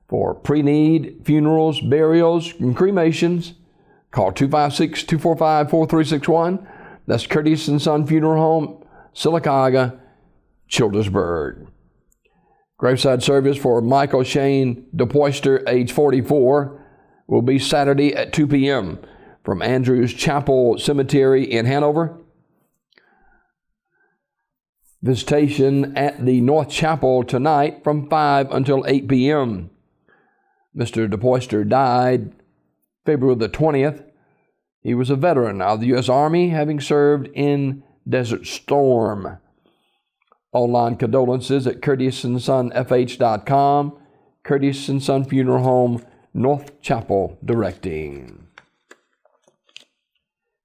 For pre-need, funerals, burials, and cremations, call 256-245-4361. That's Curtis & Son Funeral Home, Sylacauga, Childersburg. Graveside service for Michael Shane DePoyster, age 44, will be Saturday at 2 p.m. from Andrews Chapel Cemetery in Hanover. Visitation at the North Chapel tonight from 5 until 8 p.m. Mr. DePoyster died February the 20th. He was a veteran of the U.S. Army, having served in Desert Storm. Online condolences at CurtisandSonFH.com. Curtis & Son Funeral Home, North Chapel, directing.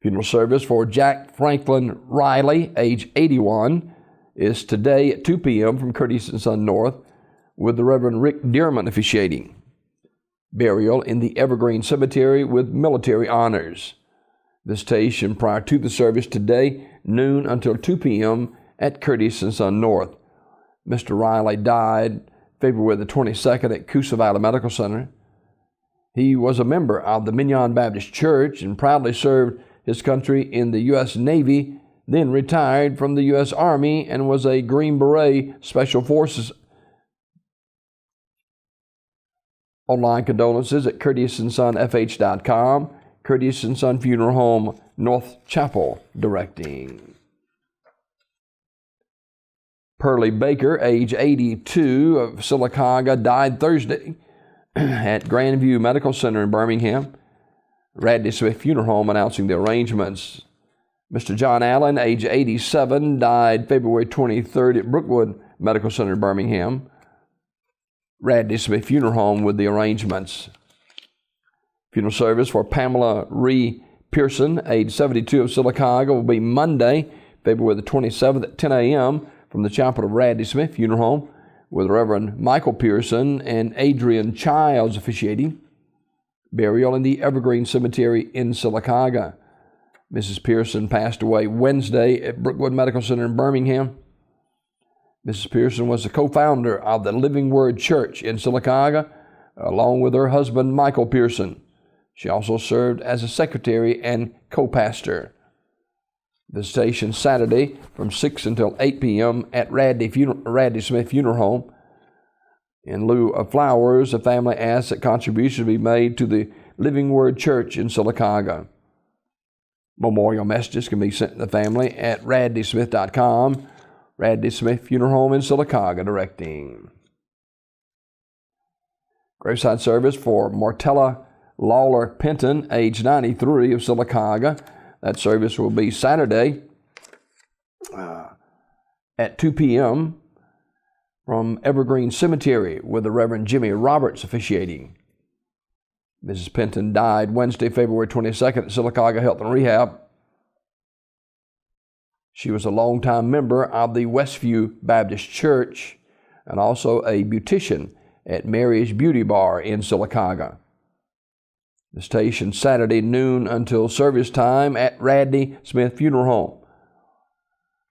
Funeral service for Jack Franklin Riley, age 81, is today at 2 p.m. from Curtis & Son North, with the Reverend Rick Dearman officiating. Burial in the Evergreen Cemetery with military honors. Visitation prior to the service today, noon until 2 p.m. at Curtis & Son North. Mr. Riley died February the 22nd at Coosa Valley Medical Center. He was a member of the Mignon Baptist Church and proudly served his country in the U.S. Navy, then retired from the U.S. Army and was a Green Beret Special Forces. Online condolences at CurtisandSonFH.com. Curtis & Son Funeral Home, North Chapel, directing. Pearlie Baker, age 82, of Sylacauga, died Thursday at Grandview Medical Center in Birmingham. Radley Smith Funeral Home announcing the arrangements. Mr. John Allen, age 87, died February 23rd at Brookwood Medical Center in Birmingham. Radley Smith Funeral Home with the arrangements. Funeral service for Pamela Ree Pearson, age 72, of Sylacauga, will be Monday, February the 27th at 10 a.m. from the chapel of Radley Smith Funeral Home, with Reverend Michael Pearson and Adrian Childs officiating. Burial in the Evergreen Cemetery in Sylacauga. Mrs. Pearson passed away Wednesday at Brookwood Medical Center in Birmingham. Mrs. Pearson was the co-founder of the Living Word Church in Sylacauga, along with her husband, Michael Pearson. She also served as a secretary and co-pastor. Visitation Saturday from 6 until 8 p.m. at Radley Smith Funeral Home. In lieu of flowers, the family asks that contributions be made to the Living Word Church in Sylacauga. Memorial messages can be sent to the family at radleysmith.com. Radley Smith Funeral Home in Sylacauga, directing. Graveside service for Martella Lawler Penton, age 93, of Sylacauga. That service will be Saturday at 2 p.m. from Evergreen Cemetery, with the Reverend Jimmy Roberts officiating. Mrs. Penton died Wednesday, February 22nd at Sylacauga Health and Rehab. She was a longtime member of the Westview Baptist Church and also a beautician at Mary's Beauty Bar in Sylacauga. The station Saturday noon until service time at Radley Smith Funeral Home.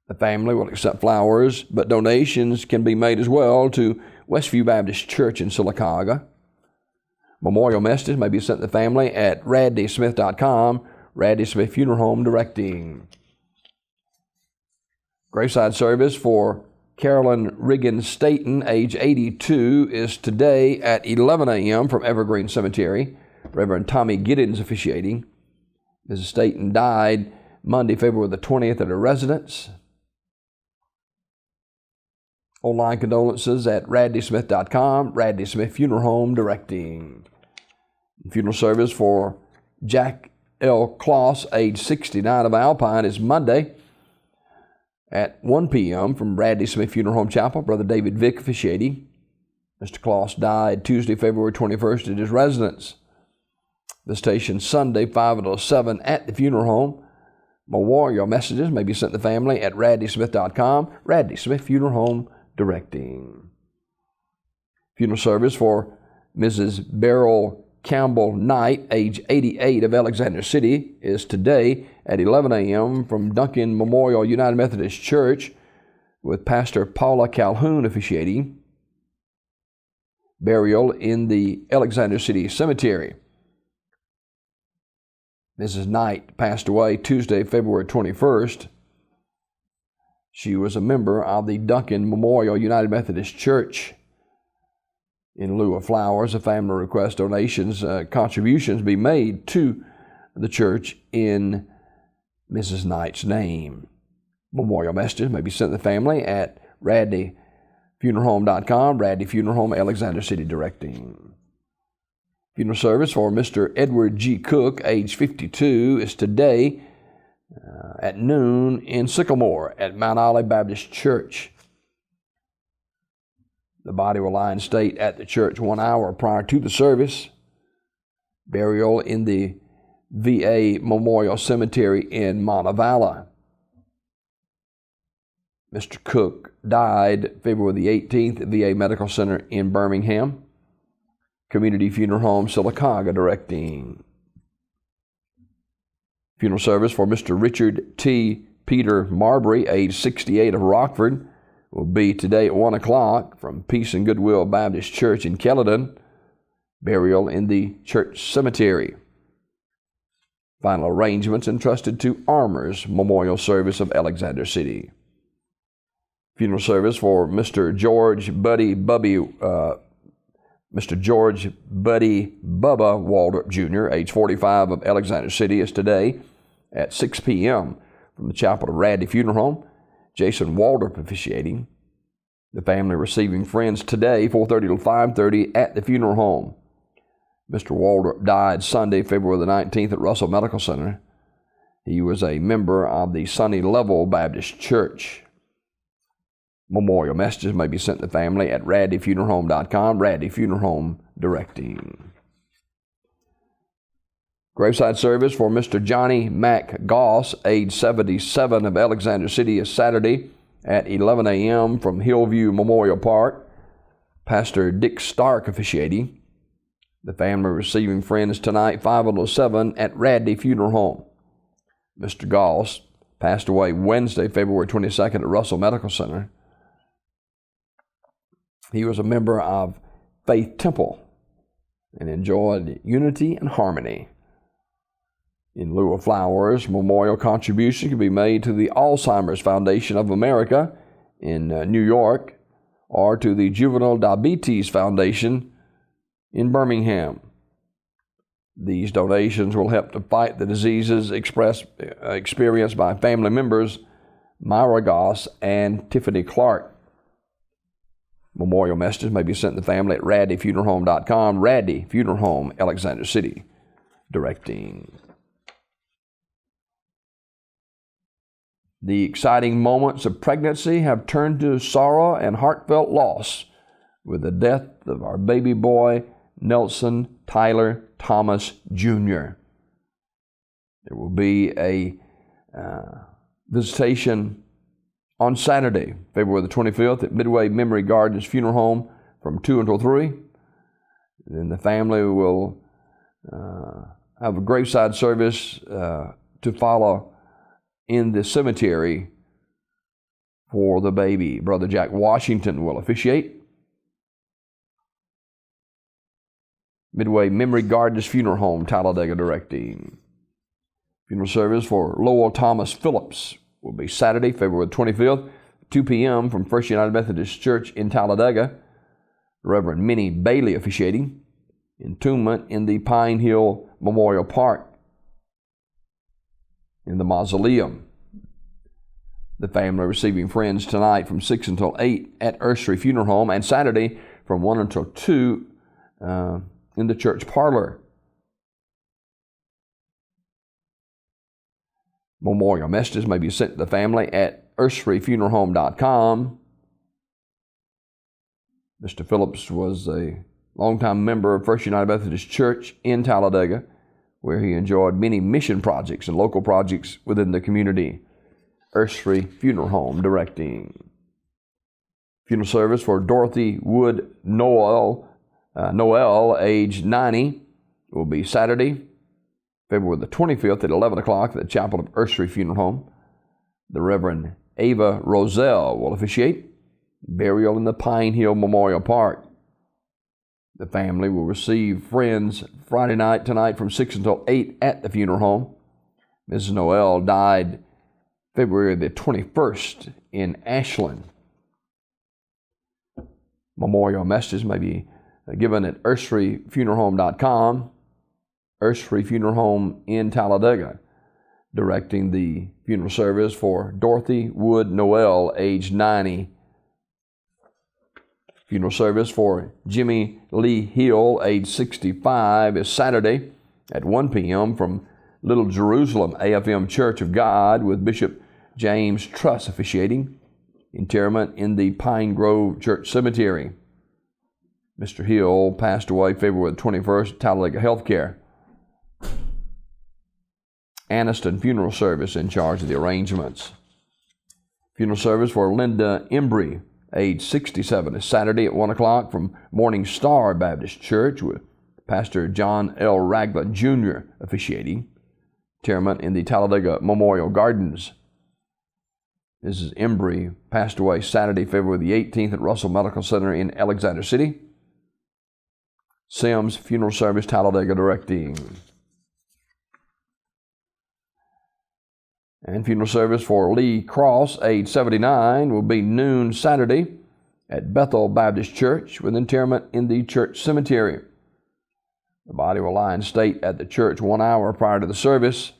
The family will accept flowers, but donations can be made as well to Westview Baptist Church in Sylacauga. Memorial messages may be sent to the family at radleysmith.com. Radley Smith Funeral Home, directing. Graveside service for Carolyn Riggin Staten, age 82, is today at 11 a.m. from Evergreen Cemetery. Reverend Tommy Giddens officiating. Mrs. Staten died Monday, February the 20th at her residence. Online condolences at radleysmith.com. Radley Smith Funeral Home, directing. Funeral service for Jack L. Kloss, age 69, of Alpine, is Monday at 1 p.m. from Radley Smith Funeral Home Chapel. Brother David Vick officiating. Mr. Kloss died Tuesday, February 21st at his residence. Visitation Sunday, 5 until 7 at the funeral home. Memorial messages may be sent to the family at radleysmith.com. Radley Smith Funeral Home, directing. Funeral service for Mrs. Beryl Campbell Knight, age 88, of Alexander City, is today at 11 a.m. from Duncan Memorial United Methodist Church, with Pastor Paula Calhoun officiating. burial in the Alexander City Cemetery. Mrs. Knight passed away Tuesday, February 21st. She was a member of the Duncan Memorial United Methodist Church. In lieu of flowers, the family requests donations, contributions be made to the church in Mrs. Knight's name. Memorial messages may be sent to the family at radleyfuneralhome.com, Radley Funeral Home, Alexander City Directing. Funeral service for Mr. Edward G. Cook, age 52, is today at noon in Sycamore at Mount Olive Baptist Church. The body will lie in state at the church 1 hour prior to the service. Burial in the VA Memorial Cemetery in Montevallo. Mr. Cook died February the 18th at VA Medical Center in Birmingham. Community Funeral Home, Sylacauga, directing. Funeral service for Mr. Richard T. Peter Marbury, age 68, of Rockford, will be today at 1 o'clock from Peace and Goodwill Baptist Church in Kelladon. Burial in the church cemetery. Final arrangements entrusted to Armours Memorial Service of Alexander City. Funeral service for Mr. George Buddy Bubba Waldrop Jr., age 45, of Alexander City, is today at 6 p.m. from the chapel of Radley Funeral Home. Jason Waldrop officiating. The family receiving friends today, 4:30 to 5:30 at the funeral home. Mr. Waldrop died Sunday, February the 19th at Russell Medical Center. He was a member of the Sunny Level Baptist Church. Memorial messages may be sent to the family at radleyfuneralhome.com, Radley Funeral Home directing. Graveside service for Mr. Johnny Mac Goss, age 77, of Alexander City, is Saturday at 11 a.m. from Hillview Memorial Park. Pastor Dick Stark officiating. The family receiving friends tonight, 5:07 at Radley Funeral Home. Mr. Goss passed away Wednesday, February 22nd at Russell Medical Center. He was a member of Faith Temple and enjoyed unity and harmony. In lieu of flowers, memorial contributions can be made to the Alzheimer's Foundation of America in New York or to the Juvenile Diabetes Foundation in Birmingham. These donations will help to fight the diseases experienced by family members Myra Goss and Tiffany Clark. Memorial messages may be sent to the family at radleyfuneralhome.com, Radley Funeral Home, Alexander City, directing. The exciting moments of pregnancy have turned to sorrow and heartfelt loss with the death of our baby boy, Nelson Tyler Thomas Jr. There will be a visitation on Saturday, February the 25th, at Midway Memory Gardens Funeral Home from 2 until 3. And then the family will have a graveside service to follow in the cemetery for the baby. Brother Jack Washington will officiate. Midway Memory Gardens Funeral Home, Talladega, directing. Funeral service for Lowell Thomas Phillips will be Saturday, February 25th, 2 p.m. from First United Methodist Church in Talladega. Reverend Minnie Bailey officiating. Entombment in the Pine Hill Memorial Park in the mausoleum. The family receiving friends tonight from 6 until 8 at Ursery Funeral Home, and Saturday from 1 until 2 in the church parlor. Memorial messages may be sent to the family at urseryfuneralhome.com. Mr. Phillips was a longtime member of First United Methodist Church in Talladega, where he enjoyed many mission projects and local projects within the community. Ursery Funeral Home directing. Funeral service for Dorothy Wood Noel, age 90, will be Saturday, February the 25th at 11 o'clock at the chapel of Ursery Funeral Home. The Reverend Ava Roselle will officiate. Burial in the Pine Hill Memorial Park. The family will receive friends Friday night tonight from 6 until 8 at the funeral home. Mrs. Noel died February the 21st in Ashland. Memorial messages may be given at urseryfuneralhome.com. Ursery Funeral Home in Talladega, directing the funeral service for Dorothy Wood Noel, age 90. Funeral service for Jimmy Lee Hill, age 65, is Saturday at 1 p.m. from Little Jerusalem AFM Church of God, with Bishop James Truss officiating. Interment in the Pine Grove Church Cemetery. Mr. Hill passed away February 21st, Talladega Healthcare. Anniston Funeral Service in charge of the arrangements. Funeral service for Linda Embry, age 67, is Saturday at 1 o'clock from Morning Star Baptist Church, with Pastor John L. Ragland Jr. officiating. Interment in the Talladega Memorial Gardens. Mrs. Embry passed away Saturday, February the 18th at Russell Medical Center in Alexander City. Sims Funeral Service, Talladega, directing. And funeral service for Lee Cross, age 79, will be noon Saturday at Bethel Baptist Church, with interment in the church cemetery. The body will lie in state at the church 1 hour prior to the service.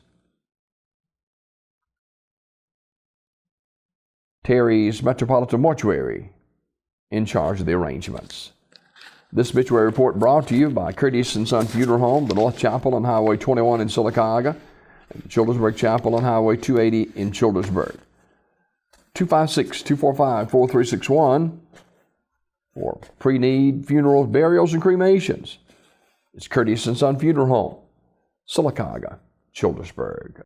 Terry's Metropolitan Mortuary in charge of the arrangements. This obituary report brought to you by Curtis & Son Funeral Home, the North Chapel on Highway 21 in Sylacauga, and the Childersburg Chapel on Highway 280 in Childersburg. 256-245-4361 for pre-need funerals, burials, and cremations. It's Curtis & Son Funeral Home, Sylacauga, Childersburg.